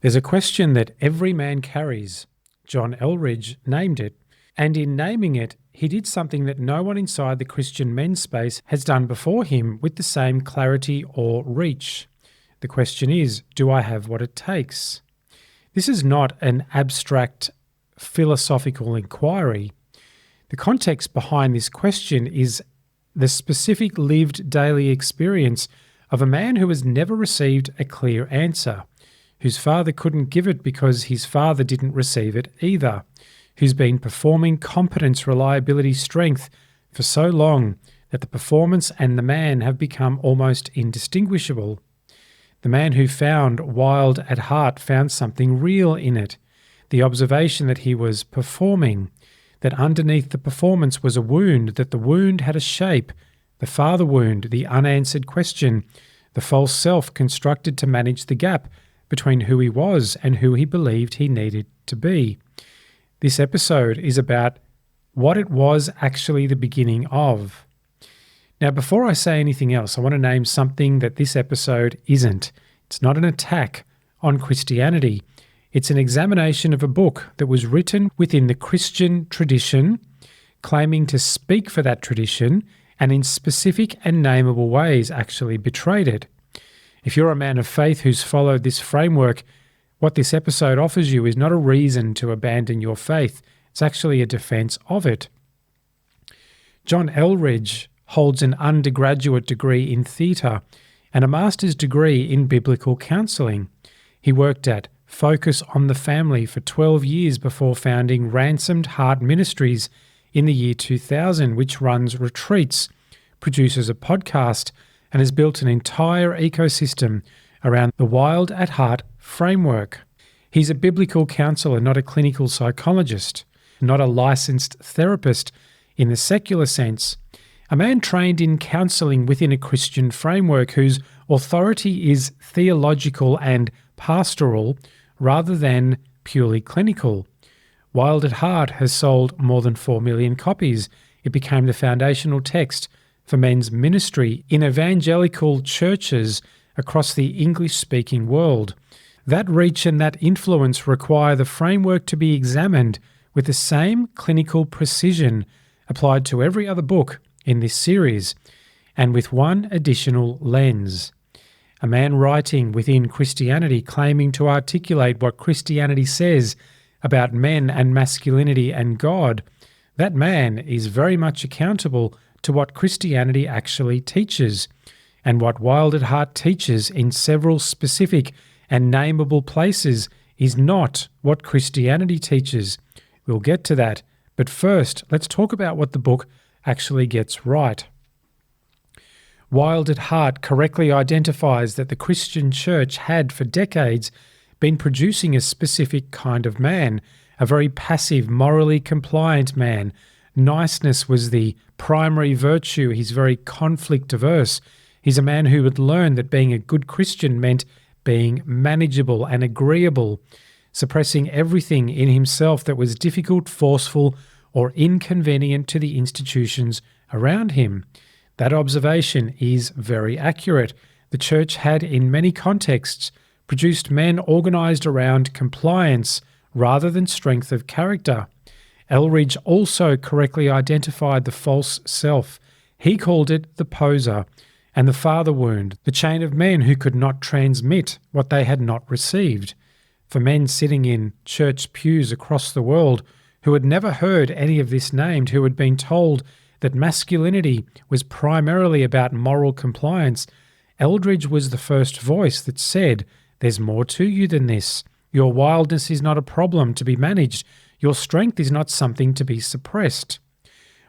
There's a question that every man carries. John Eldredge named it, and in naming it, he did something that no one inside the Christian men's space has done before him with the same clarity or reach. The question is, do I have what it takes? This is not an abstract philosophical inquiry. The context behind this question is the specific lived daily experience of a man who has never received a clear answer, whose father couldn't give it because his father didn't receive it either, who's been performing competence, reliability, strength for so long that the performance and the man have become almost indistinguishable. The man who found Wild at heart found something real in it, the observation that he was performing, that underneath the performance was a wound, that the wound had a shape, the father wound, the unanswered question, the false self constructed to manage the gap between who he was and who he believed he needed to be. This episode is about what it was actually the beginning of. Now, before I say anything else, I want to name something that this episode isn't. It's not an attack on Christianity. It's an examination of a book that was written within the Christian tradition, claiming to speak for that tradition, and in specific and nameable ways actually betrayed it. If you're a man of faith who's followed this framework, what this episode offers you is not a reason to abandon your faith. It's actually a defense of it. John Eldredge holds an undergraduate degree in theatre and a master's degree in biblical counselling. He worked at Focus on the Family for 12 years before founding Ransomed Heart Ministries in the year 2000, which runs retreats, produces a podcast, and has built an entire ecosystem around the Wild at Heart framework. He's a biblical counsellor, not a clinical psychologist, not a licensed therapist in the secular sense, a man trained in counselling within a Christian framework whose authority is theological and pastoral rather than purely clinical. Wild at Heart has sold more than 4 million copies. It became the foundational text for men's ministry in evangelical churches across the English-speaking world. That reach and that influence require the framework to be examined with the same clinical precision applied to every other book in this series, and with one additional lens. A man writing within Christianity claiming to articulate what Christianity says about men and masculinity and God, that man is very much accountable to what Christianity actually teaches, and what Wild at Heart teaches in several specific and nameable places is not what Christianity teaches. We'll get to that, but first, let's talk about what the book actually gets right. Wild at Heart correctly identifies that the Christian church had for decades been producing a specific kind of man, a very passive, morally compliant man. Niceness was the primary virtue. He's very conflict averse. He's a man who had learned that being a good Christian meant being manageable and agreeable, suppressing everything in himself that was difficult, forceful, or inconvenient to the institutions around him. That observation is very accurate. The church had, in many contexts, produced men organised around compliance rather than strength of character. Eldredge also correctly identified the false self. He called it the poser, and the father wound, the chain of men who could not transmit what they had not received. For men sitting in church pews across the world who had never heard any of this named, who had been told that masculinity was primarily about moral compliance, Eldredge was the first voice that said, "There's more to you than this. Your wildness is not a problem to be managed. Your strength is not something to be suppressed."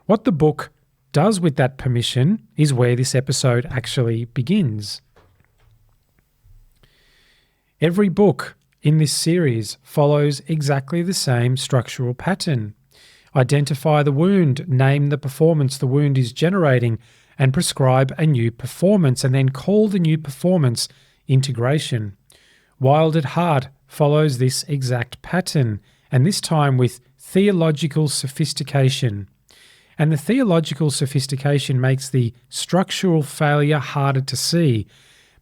What the book does with that permission is where this episode actually begins. Every book in this series follows exactly the same structural pattern. Identify the wound, name the performance the wound is generating, and prescribe a new performance, and then call the new performance integration. Wild at Heart follows this exact pattern, and this time with theological sophistication. And the theological sophistication makes the structural failure harder to see,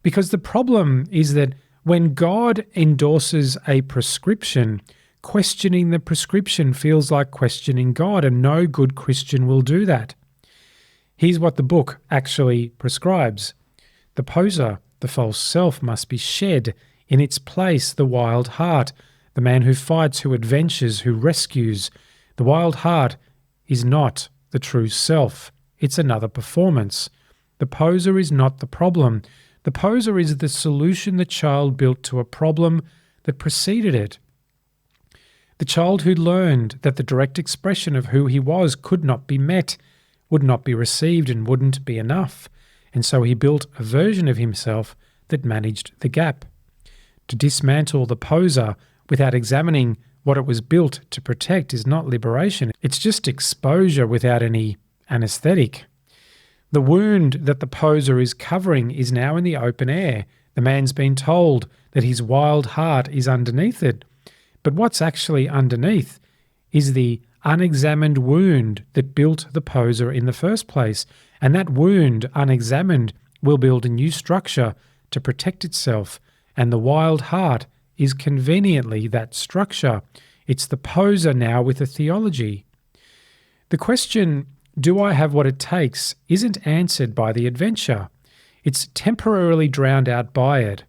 because the problem is that When God endorses a prescription, questioning the prescription feels like questioning God, and no good Christian will do that. Here's what the book actually prescribes. The poser, the false self, must be shed. In its place, the wild heart, the man who fights, who adventures, who rescues. The wild heart is not the true self. It's another performance. The poser is not the problem. The poser is the solution the child built to a problem that preceded it. The child who learned that the direct expression of who he was could not be met, would not be received, and wouldn't be enough. And so he built a version of himself that managed the gap. To dismantle the poser without examining what it was built to protect is not liberation. It's just exposure without any anesthetic. The wound that the poser is covering is now in the open air. The man's been told that his wild heart is underneath it. But what's actually underneath is the unexamined wound that built the poser in the first place. And that wound, unexamined, will build a new structure to protect itself. And the wild heart is conveniently that structure. It's the poser now with a theology. The question, do I have what it takes, isn't answered by the adventure. It's temporarily drowned out by it.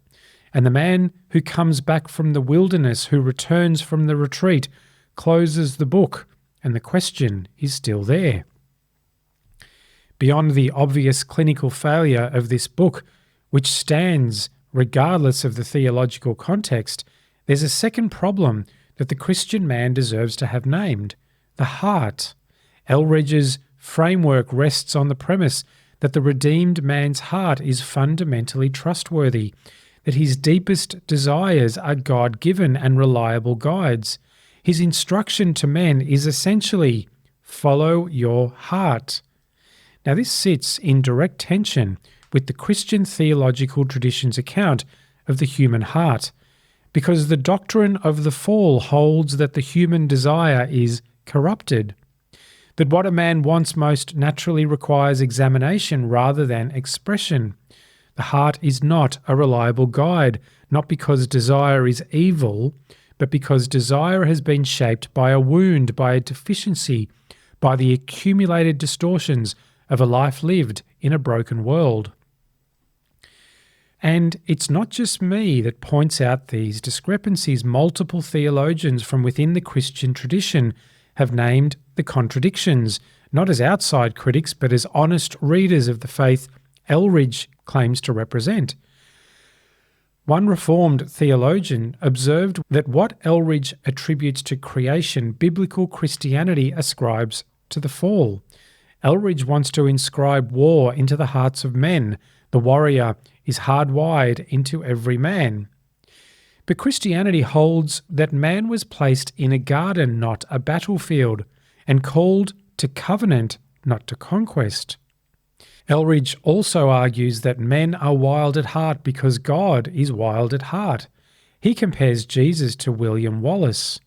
And the man who comes back from the wilderness, who returns from the retreat, closes the book, and the question is still there. Beyond the obvious clinical failure of this book, which stands regardless of the theological context, there's a second problem that the Christian man deserves to have named: the heart. Eldredge's framework rests on the premise that the redeemed man's heart is fundamentally trustworthy, that his deepest desires are God-given and reliable guides. His instruction to men is essentially, follow your heart. Now, this sits in direct tension with the Christian theological tradition's account of the human heart, because the doctrine of the fall holds that the human desire is corrupted, that what a man wants most naturally requires examination rather than expression. The heart is not a reliable guide, not because desire is evil, but because desire has been shaped by a wound, by a deficiency, by the accumulated distortions of a life lived in a broken world. And it's not just me that points out these discrepancies. Multiple theologians from within the Christian tradition have named the contradictions, not as outside critics, but as honest readers of the faith Eldredge claims to represent. One Reformed theologian observed that what Eldredge attributes to creation, biblical Christianity ascribes to the fall. Eldredge wants to inscribe war into the hearts of men. The warrior is hardwired into every man. But Christianity holds that man was placed in a garden, not a battlefield, and called to covenant, not to conquest. Eldredge also argues that men are wild at heart because God is wild at heart. He compares Jesus to William Wallace.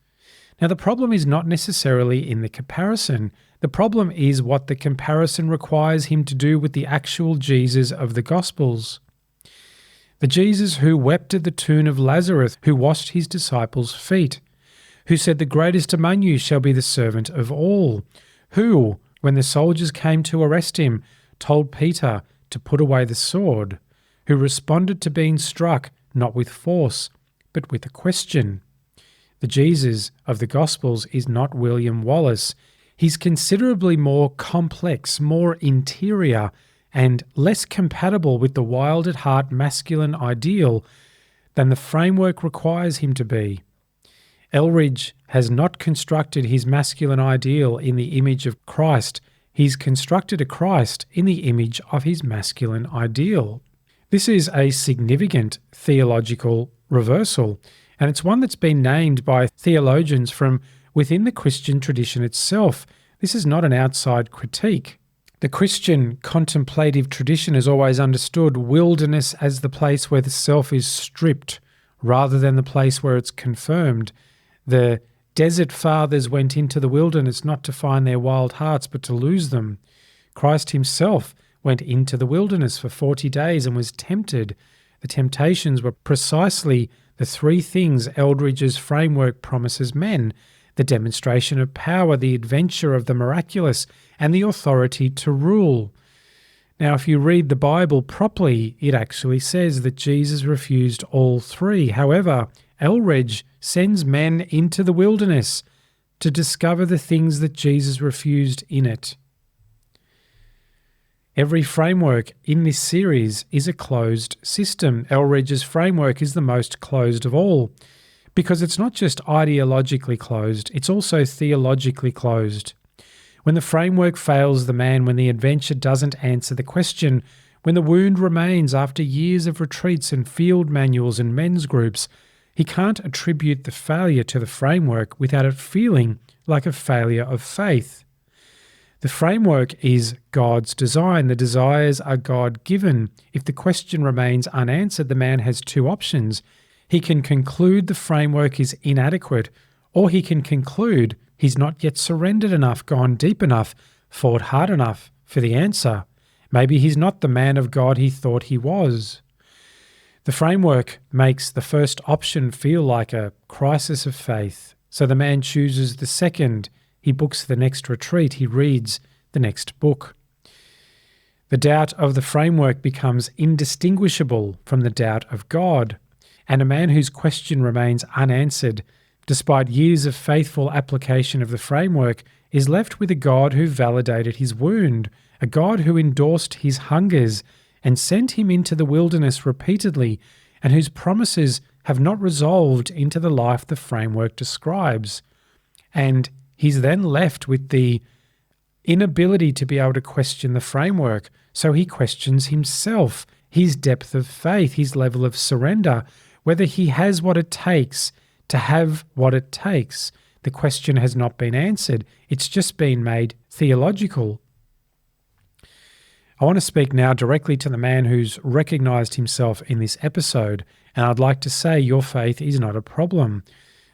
Now, the problem is not necessarily in the comparison. The problem is what the comparison requires him to do with the actual Jesus of the Gospels. The Jesus who wept at the tomb of Lazarus, who washed his disciples' feet, who said, "The greatest among you shall be the servant of all," who, when the soldiers came to arrest him, told Peter to put away the sword, who responded to being struck not with force, but with a question. The Jesus of the Gospels is not William Wallace. He's considerably more complex, more interior, and less compatible with the wild at heart masculine ideal than the framework requires him to be. Eldredge has not constructed his masculine ideal in the image of Christ. He's constructed a Christ in the image of his masculine ideal. This is a significant theological reversal, and it's one that's been named by theologians from within the Christian tradition itself. This is not an outside critique. The Christian contemplative tradition has always understood wilderness as the place where the self is stripped rather than the place where it's confirmed. The desert fathers went into the wilderness not to find their wild hearts, but to lose them. Christ himself went into the wilderness for 40 days and was tempted. The temptations were precisely the three things Eldredge's framework promises men: the demonstration of power, the adventure of the miraculous, and the authority to rule. Now, if you read the Bible properly, it actually says that Jesus refused all three. However, Eldredge sends men into the wilderness to discover the things that Jesus refused in it. Every framework in this series is a closed system. Eldredge's framework is the most closed of all, because it's not just ideologically closed, it's also theologically closed. When the framework fails the man, when the adventure doesn't answer the question, when the wound remains after years of retreats and field manuals and men's groups, he can't attribute the failure to the framework without it feeling like a failure of faith. The framework is God's design. The desires are God-given. If the question remains unanswered, the man has two options. He can conclude the framework is inadequate, or he can conclude he's not yet surrendered enough, gone deep enough, fought hard enough for the answer. Maybe he's not the man of God he thought he was. The framework makes the first option feel like a crisis of faith. So the man chooses the second. He books the next retreat. He reads the next book. The doubt of the framework becomes indistinguishable from the doubt of God. And a man whose question remains unanswered, despite years of faithful application of the framework, is left with a God who validated his wound, a God who endorsed his hungers and sent him into the wilderness repeatedly, and whose promises have not resolved into the life the framework describes. And he's then left with the inability to be able to question the framework, so he questions himself, his depth of faith, his level of surrender, whether he has what it takes to have what it takes. The question has not been answered. It's just been made theological. I want to speak now directly to the man who's recognized himself in this episode, and I'd like to say your faith is not a problem.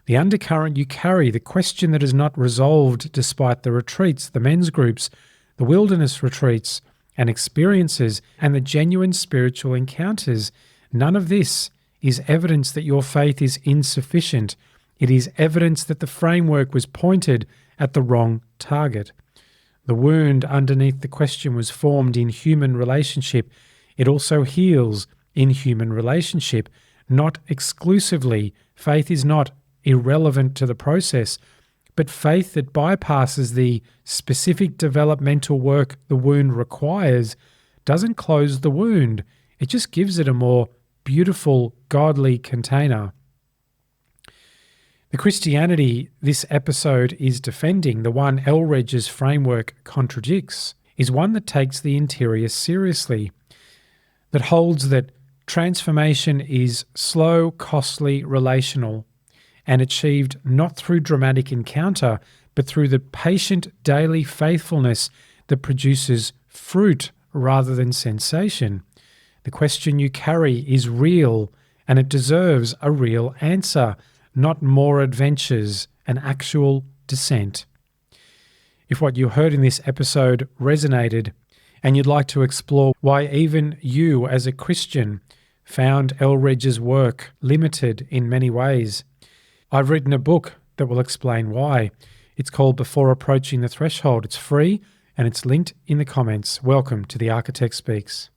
The undercurrent you carry, the question that is not resolved despite the retreats, the men's groups, the wilderness retreats and experiences, and the genuine spiritual encounters, none of this is evidence that your faith is insufficient. It is evidence that the framework was pointed at the wrong target. The wound underneath the question was formed in human relationship. It also heals in human relationship, not exclusively. Faith is not irrelevant to the process, but faith that bypasses the specific developmental work the wound requires doesn't close the wound. It just gives it a more beautiful, godly container. The Christianity this episode is defending, the one Eldredge's framework contradicts, is one that takes the interior seriously, that holds that transformation is slow, costly, relational, and achieved not through dramatic encounter, but through the patient daily faithfulness that produces fruit rather than sensation. The question you carry is real, and it deserves a real answer, not more adventures, an actual descent. If what you heard in this episode resonated, and you'd like to explore why even you as a Christian found Eldredge's work limited in many ways, I've written a book that will explain why. It's called Before Approaching the Threshold. It's free and it's linked in the comments. Welcome to The Architect Speaks.